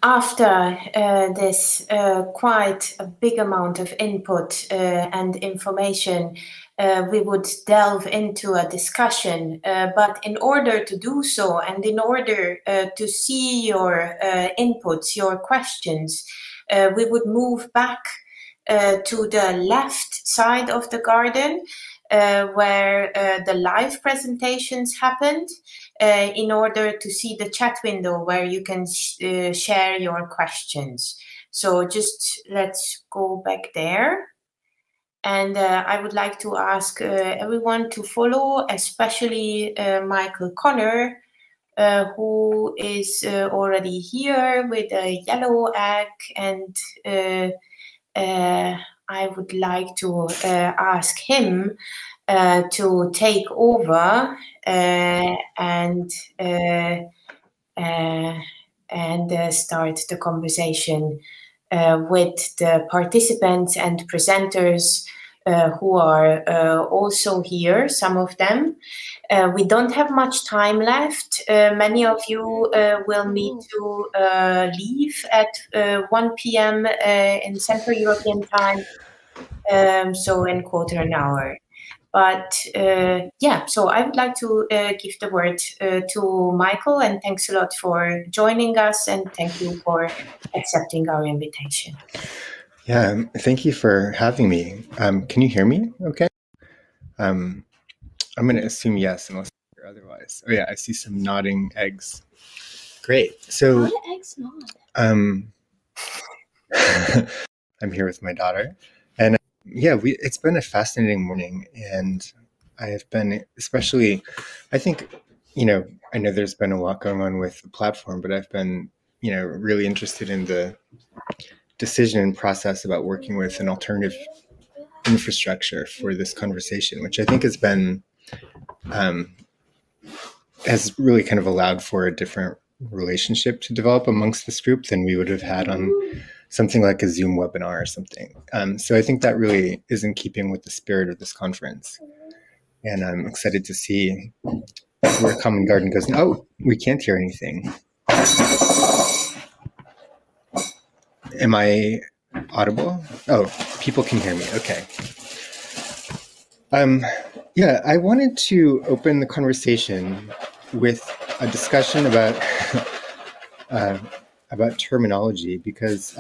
after this quite a big amount of input and information, we would delve into a discussion. But in order to do so, and in order to see your inputs, your questions, we would move back to the left side of the garden, where the live presentations happened, in order to see the chat window where you can share your questions. So just let's go back there. And I would like to ask everyone to follow, especially Michael Connor, who is already here with a yellow egg. And I would like to ask him to take over and start the conversation with the participants and presenters who are also here, some of them. We don't have much time left. Many of you will need to leave at 1 p.m. In Central European time, so in quarter an hour. But yeah, so I would like to give the word to Michael, and thanks a lot for joining us, and thank you for accepting our invitation. Yeah, thank you for having me. Can you hear me okay? I'm going to assume yes, unless otherwise. Oh yeah, I see some nodding eggs. Great. So how do eggs nod? I'm here with my daughter, and yeah, it's been a fascinating morning, and I have been especially, I think, I know there's been a lot going on with the platform, but I've been, really interested in the decision and process about working with an alternative infrastructure for this conversation, which I think has been, has really kind of allowed for a different relationship to develop amongst this group than we would have had on something like a Zoom webinar or something. So I think that really is in keeping with the spirit of this conference. And I'm excited to see where Common Garden goes. Oh, we can't hear anything. Am I audible? Oh, people can hear me. Okay. Yeah, I wanted to open the conversation with a discussion about terminology, because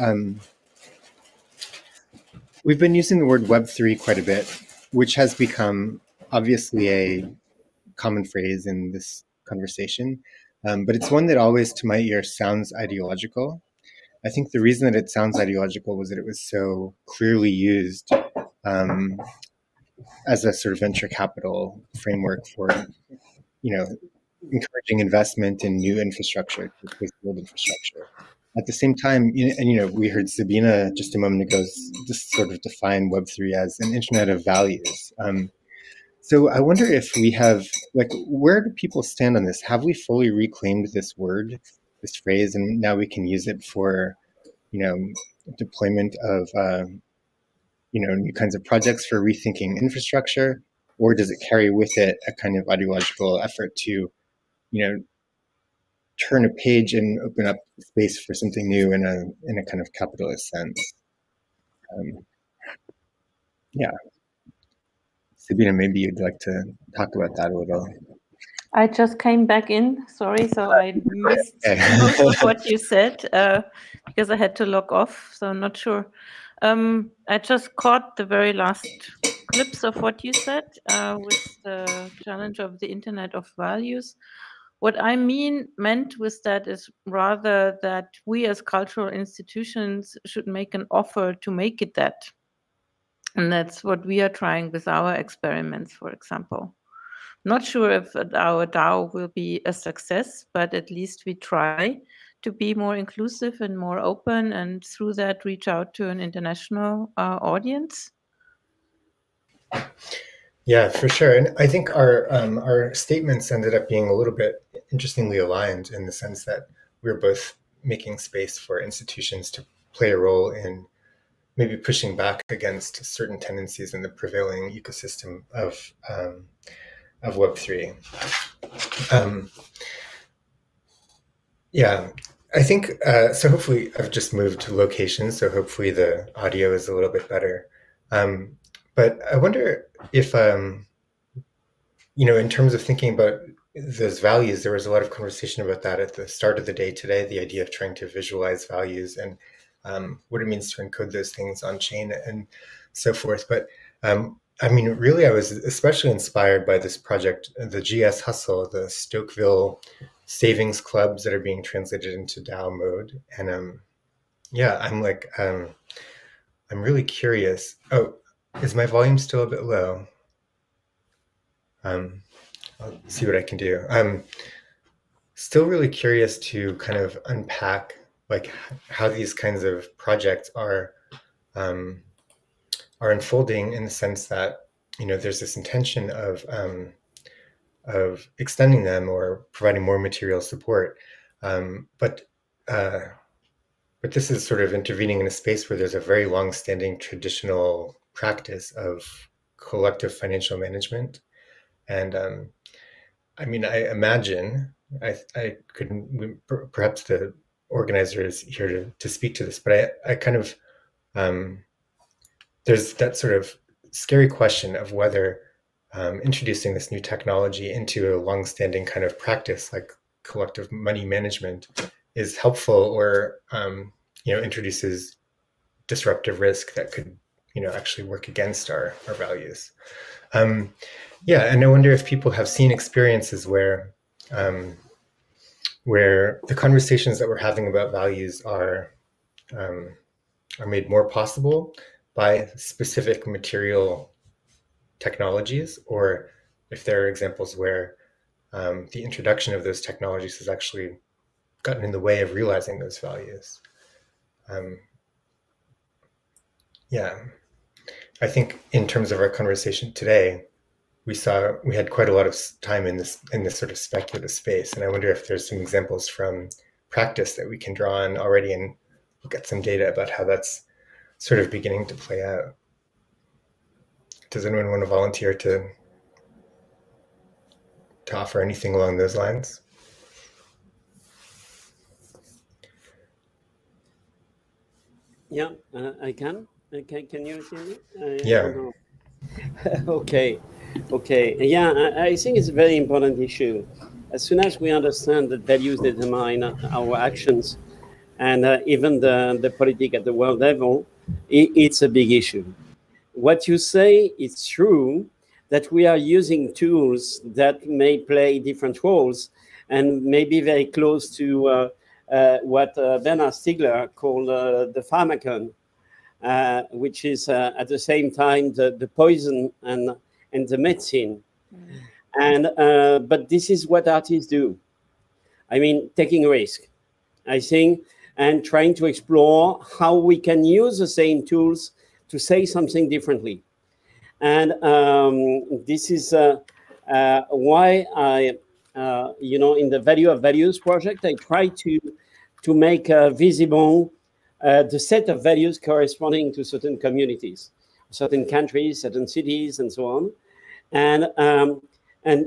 we've been using the word Web3 quite a bit, which has become obviously a common phrase in this conversation, but it's one that always, to my ear, sounds ideological. I think the reason that it sounds ideological was that it was so clearly used as a sort of venture capital framework for, encouraging investment in new infrastructure, to replace old infrastructure. At the same time, and we heard Sabina just a moment ago just sort of define Web3 as an internet of values. So I wonder if we have, where do people stand on this? Have we fully reclaimed this word, this phrase, and now we can use it for, deployment of, new kinds of projects for rethinking infrastructure? Or does it carry with it a kind of ideological effort to, turn a page and open up space for something new in a kind of capitalist sense? Yeah. Sabina, maybe you'd like to talk about that a little. I just came back in, sorry, so I missed most of what you said because I had to log off, so I'm not sure. I just caught the very last clips of what you said with the challenge of the Internet of Values. What I meant with that is rather that we as cultural institutions should make an offer to make it that. And that's what we are trying with our experiments, for example. Not sure if our DAO will be a success, but at least we try to be more inclusive and more open, and through that reach out to an international audience. Yeah, for sure. And I think our statements ended up being a little bit interestingly aligned, in the sense that we're both making space for institutions to play a role in maybe pushing back against certain tendencies in the prevailing ecosystem of Web3. Yeah, I think, so hopefully I've just moved to location, so hopefully the audio is a little bit better. But I wonder if, in terms of thinking about those values, there was a lot of conversation about that at the start of the day today, the idea of trying to visualize values and what it means to encode those things on chain and so forth. But I mean, really, I was especially inspired by this project, the GS Hustle, the Stokeville savings clubs that are being translated into DAO mode. And yeah, I'm like, I'm really curious. Oh, is my volume still a bit low? I'll see what I can do. I'm still really curious to kind of unpack like how these kinds of projects are unfolding, in the sense that, there's this intention of extending them or providing more material support, but this is sort of intervening in a space where there's a very long-standing traditional practice of collective financial management. And I mean, I imagine I couldn't, perhaps the organizer is here to speak to this, but I kind of, there's that sort of scary question of whether introducing this new technology into a long-standing kind of practice like collective money management is helpful, or introduces disruptive risk that could actually work against our values. Yeah, and I wonder if people have seen experiences where the conversations that we're having about values are made more possible by specific material technologies, or if there are examples where the introduction of those technologies has actually gotten in the way of realizing those values. Yeah, I think in terms of our conversation today, we had quite a lot of time in this sort of speculative space, and I wonder if there's some examples from practice that we can draw on already and look at some data about how that's sort of beginning to play out. Does anyone want to volunteer to offer anything along those lines? Yeah, I can. Can you see me? Yeah. Okay. Yeah, I think it's a very important issue. As soon as we understand that values determine our actions, and even the politics at the world level, it's a big issue. What you say is true, that we are using tools that may play different roles and may be very close to what Bernard Stiegler called the pharmacon, which is at the same time the poison and the medicine. And but this is what artists do. I mean, taking a risk, I think, and trying to explore how we can use the same tools to say something differently. And this is why I, in the Value of Values project, I try to make visible the set of values corresponding to certain communities, certain countries, certain cities, and so on. And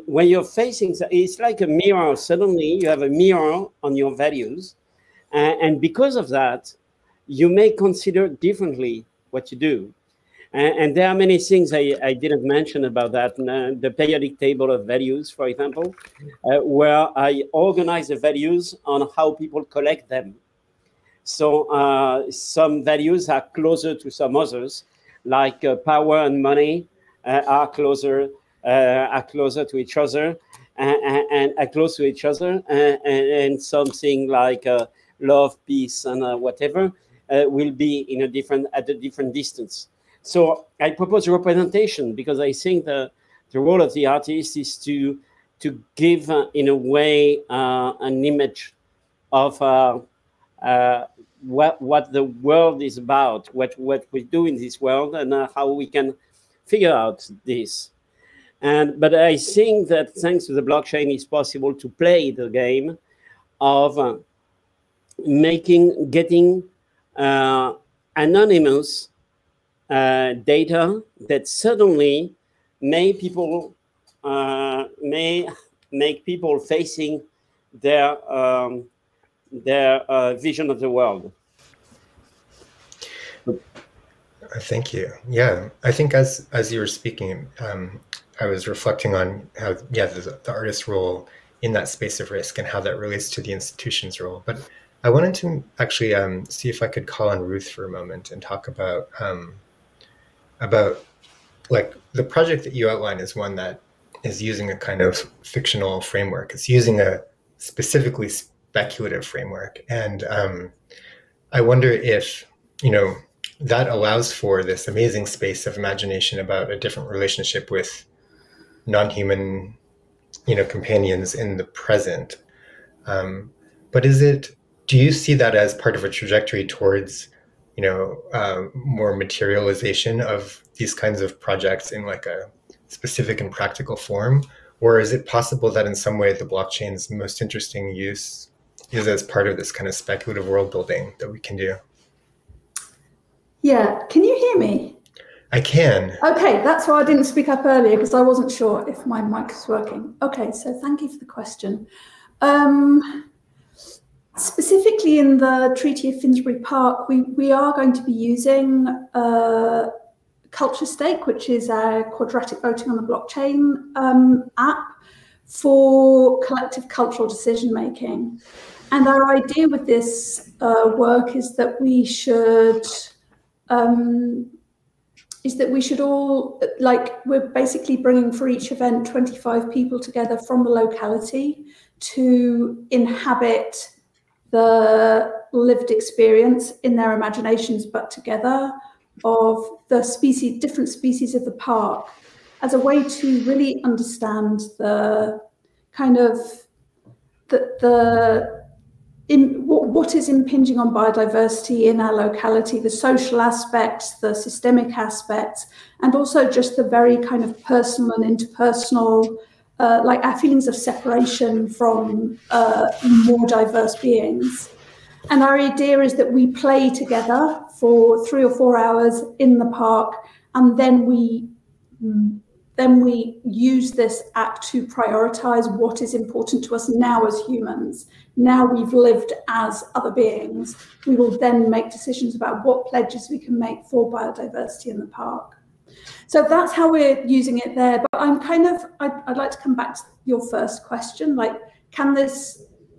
when you're facing, it's like a mirror. Suddenly, you have a mirror on your values, and because of that, you may consider differently what you do. And there are many things I didn't mention about that. The periodic table of values, for example, where I organize the values on how people collect them. So some values are closer to some others, like power and money are closer to each other, and are close to each other, and something like love, peace, and whatever will be at a different distance. So I propose representation, because I think the role of the artist is to give, in a way, an image of what the world is about, what we do in this world, and how we can figure out this. But I think that thanks to the blockchain, it's possible to play the game of getting anonymous data that suddenly may make people facing their their vision of the world. Thank you. Yeah, I think as you were speaking, I was reflecting on how, yeah, the artist's role in that space of risk and how that relates to the institution's role. But I wanted to actually see if I could call on Ruth for a moment and talk about like the project that you outline is one that is using a kind of fictional framework. It's using a specifically speculative framework. And I wonder if, you know, that allows for this amazing space of imagination about a different relationship with non-human, you know, companions in the present. But do you see that as part of a trajectory towards, you know, more materialization of these kinds of projects in like a specific and practical form? Or is it possible that in some way the blockchain's most interesting use is as part of this kind of speculative world building that we can do? Yeah, can you hear me? I can. Okay, that's why I didn't speak up earlier, because I wasn't sure if my mic was working. Okay, so thank you for the question. Specifically in the Treaty of Finsbury Park, we are going to be using Culture Stake, which is a quadratic voting on the blockchain app for collective cultural decision making. And our idea with this work is that we should all, like, we're basically bringing for each event 25 people together from the locality to inhabit the lived experience in their imaginations, but together, of the different species of the park, as a way to really understand the kind of what is impinging on biodiversity in our locality, the social aspects, the systemic aspects, and also just the very kind of personal and interpersonal, like our feelings of separation from more diverse beings. And our idea is that we play together for 3 or 4 hours in the park, and then we use this act to prioritize what is important to us now as humans. Now we've lived as other beings, we will then make decisions about what pledges we can make for biodiversity in the park. So that's how we're using it there. But I'd like to come back to your first question, like,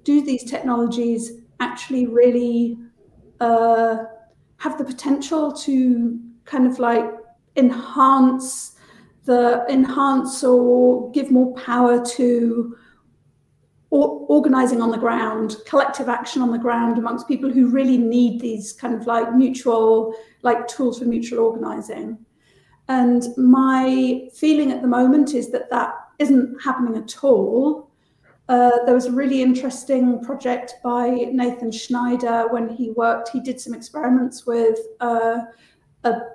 do these technologies actually really have the potential to kind of like enhance or give more power to organizing on the ground, collective action on the ground amongst people who really need these kind of like mutual, like tools for mutual organizing. And my feeling at the moment is that that isn't happening at all. There was a really interesting project by Nathan Schneider when he did some experiments with a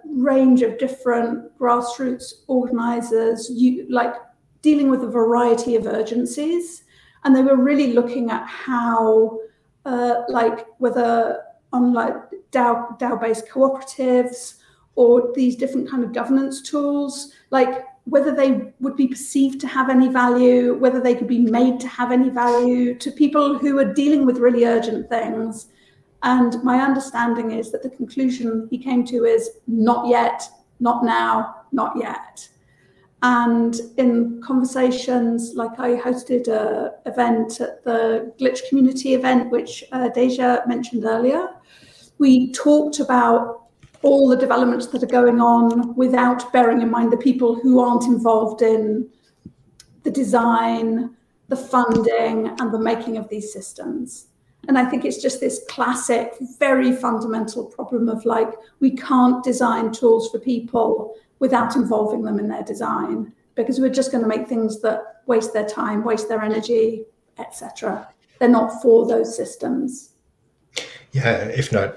range of different grassroots organizers, like dealing with a variety of urgencies. And they were really looking at how, like, whether on like DAO-based cooperatives or these different kind of governance tools, like whether they would be perceived to have any value, whether they could be made to have any value to people who are dealing with really urgent things. And my understanding is that the conclusion he came to is not yet, not now, not yet. And in conversations, like I hosted an event at the Glitch community event, which Deja mentioned earlier, we talked about all the developments that are going on without bearing in mind the people who aren't involved in the design, the funding, and the making of these systems. And I think it's just this classic, very fundamental problem of like, we can't design tools for people without involving them in their design, because we're just going to make things that waste their time, waste their energy, etc. They're not for those systems. Yeah, if not,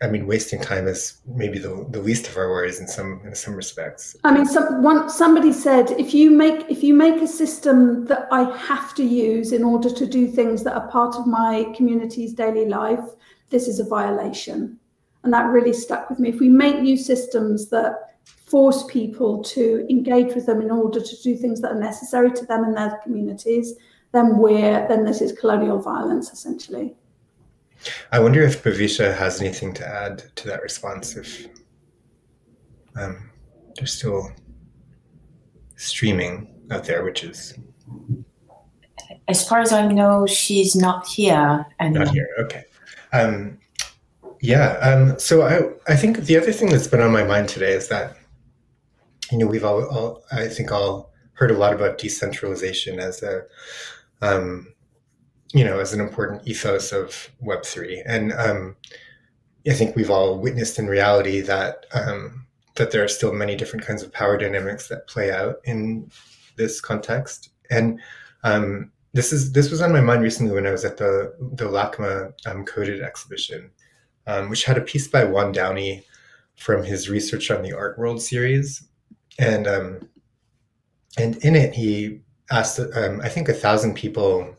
I mean, wasting time is maybe the least of our worries in some respects. I mean, somebody said, if you make a system that I have to use in order to do things that are part of my community's daily life, this is a violation. And that really stuck with me. If we make new systems that force people to engage with them in order to do things that are necessary to them and their communities, then this is colonial violence, essentially. I wonder if Bhavisha has anything to add to that response, if they're still streaming out there, which is... As far as I know, she's not here anymore. Not here, okay. So I think the other thing that's been on my mind today is that, you know, we've all I think all heard a lot about decentralization as a, you know, as an important ethos of Web3. And I think we've all witnessed in reality that that there are still many different kinds of power dynamics that play out in this context. And this was on my mind recently when I was at the LACMA Coded exhibition, which had a piece by Juan Downey from his research on the Art World series. And in it, he asked, I think, 1,000 people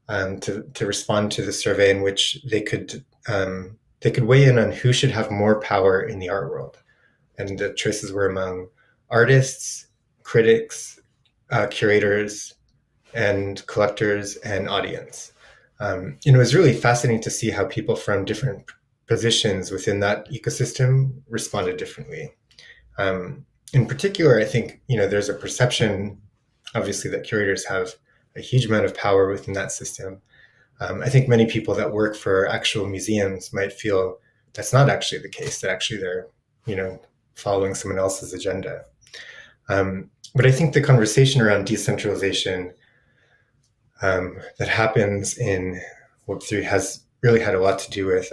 to respond to the survey in which they could weigh in on who should have more power in the art world. And the choices were among artists, critics, curators, and collectors and audience. It was really fascinating to see how people from different positions within that ecosystem responded differently. In particular, I think, you know, there's a perception, obviously, that curators have a huge amount of power within that system. I think many people that work for actual museums might feel that's not actually the case, that actually they're, you know, following someone else's agenda. But I think the conversation around decentralization that happens in Web3 has really had a lot to do with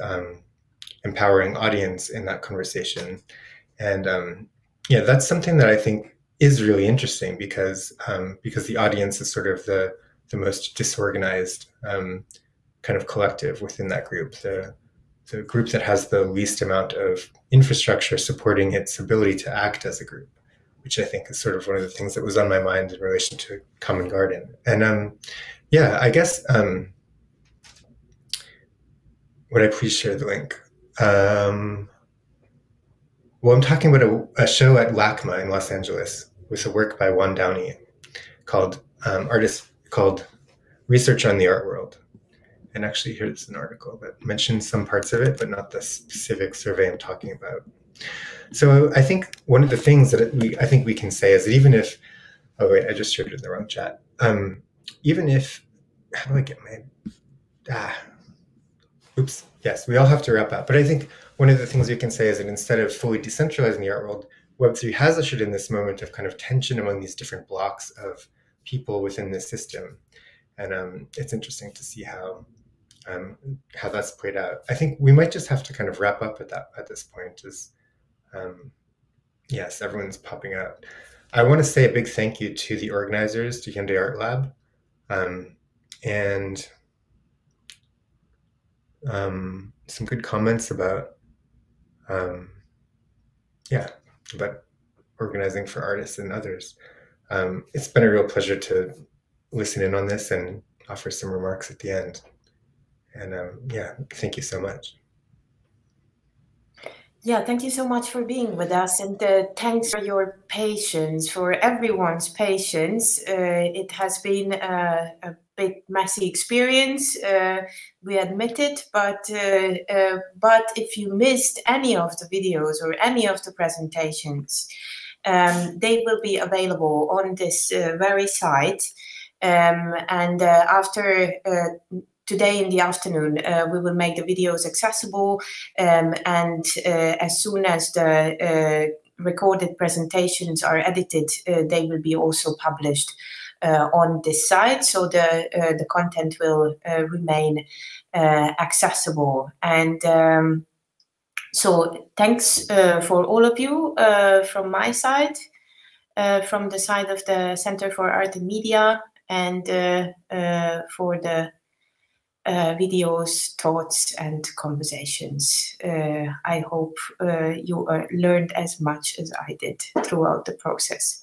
empowering audience in that conversation. And yeah, that's something that I think is really interesting because the audience is sort of the most disorganized kind of collective within that group, the group that has the least amount of infrastructure supporting its ability to act as a group, which I think is sort of one of the things that was on my mind in relation to Common Garden. And yeah, I guess, would I please share the link? Well, I'm talking about a show at LACMA in Los Angeles with a work by Juan Downey called Research on the Art World. And actually, here's an article that mentions some parts of it, but not the specific survey I'm talking about. So I think one of the things that I think we can say is that even if, oh wait, I just shared it in the wrong chat. Even if, how do I get my, oops, yes, we all have to wrap up. But I think one of the things we can say is that instead of fully decentralizing the art world, Web3 has ushered in this moment of kind of tension among these different blocks of people within this system. And it's interesting to see how that's played out. I think we might just have to kind of wrap up at this point. Yes, everyone's popping out. I want to say a big thank you to the organizers, to Hyundai Artlab, and some good comments about about organizing for artists and others. It's been a real pleasure to listen in on this and offer some remarks at the end. And yeah, thank you so much. Yeah, thank you so much for being with us, and thanks for your patience, for everyone's patience. It has been a bit messy experience, we admit it, but if you missed any of the videos or any of the presentations, they will be available on this very site. And after today in the afternoon, we will make the videos accessible, and as soon as the recorded presentations are edited, they will be also published on this site, so the content will remain accessible. And so thanks for all of you from my side, from the side of the Center for Art and Media, and for the videos, thoughts, and conversations. I hope you learned as much as I did throughout the process.